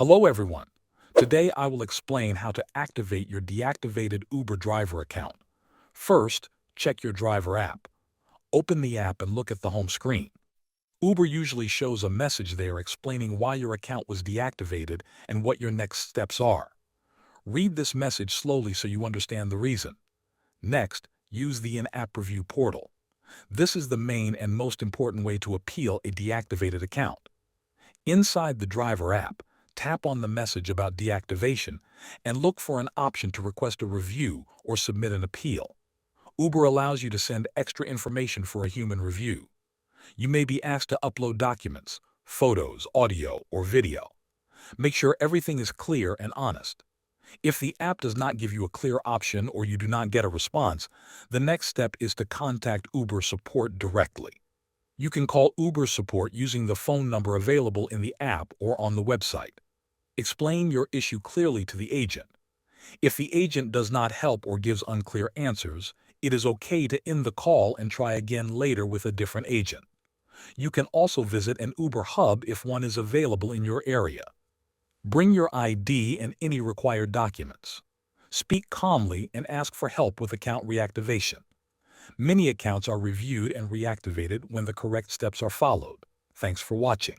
Hello everyone. Today I will explain how to activate your deactivated Uber driver account. First, check your driver app. Open the app and look at the home screen. Uber usually shows a message there explaining why your account was deactivated and what your next steps are. Read this message slowly so you understand the reason. Next, use the in-app review portal. This is the main and most important way to appeal a deactivated account. Inside the driver app, tap on the message about deactivation and look for an option to request a review or submit an appeal. Uber allows you to send extra information for a human review. You may be asked to upload documents, photos, audio, or video. Make sure everything is clear and honest. If the app does not give you a clear option or you do not get a response, the next step is to contact Uber support directly. You can call Uber support using the phone number available in the app or on the website. Explain your issue clearly to the agent. If the agent does not help or gives unclear answers, it is okay to end the call and try again later with a different agent. You can also visit an Uber hub if one is available in your area. Bring your ID and any required documents. Speak calmly and ask for help with account reactivation. Many accounts are reviewed and reactivated when the correct steps are followed. Thanks for watching.